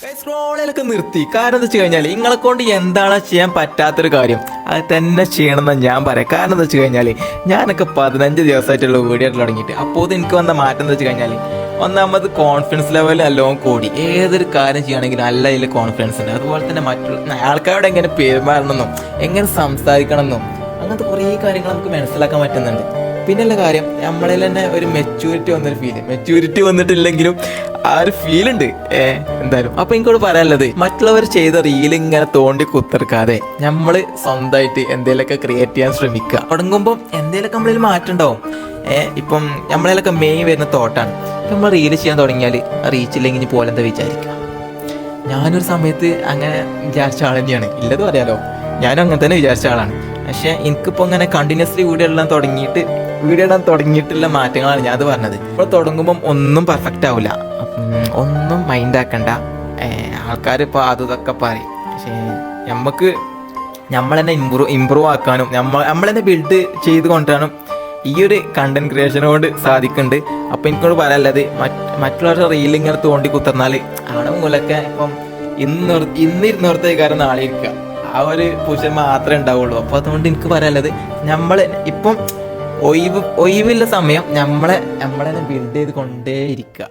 സ്ക്രോളിലൊക്കെ നിർത്തി. കാരണം എന്താ വെച്ച് കഴിഞ്ഞാൽ നിങ്ങളെ കൊണ്ട് എന്താണ് ചെയ്യാൻ പറ്റാത്തൊരു കാര്യം അത് തന്നെ ചെയ്യണമെന്ന് ഞാൻ പറയാം. കാരണം എന്താ വെച്ച് കഴിഞ്ഞാൽ ഞാനൊക്കെ 15 ദിവസമായിട്ടുള്ള വീഡിയോ തുടങ്ങിയിട്ട് അപ്പോൾ എനിക്ക് വന്ന മാറ്റം എന്താ വെച്ച് കഴിഞ്ഞാൽ ഒന്നാമത് കോൺഫിഡൻസ് ലെവൽ നല്ലോണം കൂടി. ഏതൊരു കാര്യം ചെയ്യണമെങ്കിൽ നല്ല അതിൽ കോൺഫിഡൻസ് ഉണ്ട്. അതുപോലെ തന്നെ മറ്റുള്ള ആൾക്കാരോട് എങ്ങനെ പെരുമാറണമെന്നും എങ്ങനെ സംസാരിക്കണമെന്നും അങ്ങനത്തെ കുറേ കാര്യങ്ങൾ നമുക്ക് മനസ്സിലാക്കാൻ പറ്റുന്നുണ്ട്. പിന്നെയുള്ള കാര്യം നമ്മളിൽ തന്നെ ഒരു മെച്യൂരിറ്റി വന്നിട്ടില്ലെങ്കിലും ആ ഒരു ഫീലുണ്ട് എന്തായാലും. അപ്പൊ എനിക്കോട് പറയാനുള്ളത് മറ്റുള്ളവർ ചെയ്ത റീൽ ഇങ്ങനെ തോണ്ടി കുത്തിർക്കാതെ നമ്മൾ സ്വന്തമായിട്ട് എന്തെങ്കിലുമൊക്കെ ക്രിയേറ്റ് ചെയ്യാൻ ശ്രമിക്കുക. തുടങ്ങുമ്പോൾ എന്തെങ്കിലുമൊക്കെ നമ്മളിൽ മാറ്റം ഉണ്ടാവും. ഇപ്പം നമ്മളതിലൊക്കെ മെയിൻ വരുന്ന തോട്ടാണ്. ഇപ്പം നമ്മൾ റീല് ചെയ്യാൻ തുടങ്ങിയാൽ റീച്ചില്ലെങ്കിൽ ഇനി പോലെ എന്താ വിചാരിക്കുക. ഞാനൊരു സമയത്ത് അങ്ങനെ വിചാരിച്ച ആൾ തന്നെയാണ്, ഇല്ലത് പറയാലോ. ഞാനും അങ്ങനെ തന്നെ വിചാരിച്ച ആളാണ്. പക്ഷെ എനിക്കിപ്പോൾ അങ്ങനെ കണ്ടിന്യൂസ്ലി വീഡിയോ ഇടാൻ തുടങ്ങിയിട്ടുള്ള മാറ്റങ്ങളാണ് ഞാൻ അത് പറഞ്ഞത്. ഇപ്പോൾ തുടങ്ങുമ്പം ഒന്നും പെർഫെക്റ്റ് ആവില്ല, ഒന്നും മൈൻഡ് ആക്കണ്ട. ആൾക്കാർ ഇപ്പോൾ അതൊക്കെ പറയും. പക്ഷേ നമ്മൾ തന്നെ ഇമ്പ്രൂവ് ആക്കാനും നമ്മൾ തന്നെ ബിൽഡ് ചെയ്ത് കൊണ്ടുവരാനും ഈ ഒരു കണ്ടന്റ് ക്രിയേഷനെ കൊണ്ട് സാധിക്കുന്നുണ്ട്. അപ്പോൾ എനിക്കോട് പറയാനുള്ളത് മറ്റുള്ളവരുടെ റീൽ ഇങ്ങനെ തോണ്ടി കുത്തിർന്നാൽ അവിടെ മൂലമൊക്കെ ഇപ്പം ഇന്നിരുന്നോർത്തേ കാരണം നാളെ ഇരിക്കുക, ആ ഒരു പുരുഷൻ മാത്രമേ ഉണ്ടാവുള്ളൂ. അപ്പോൾ അതുകൊണ്ട് എനിക്ക് പറയാനുള്ളത് നമ്മൾ ഇപ്പം ഒഴിവില്ല സമയം നമ്മളെ ബിൽഡ് ചെയ്ത് കൊണ്ടേ ഇരിക്കുക.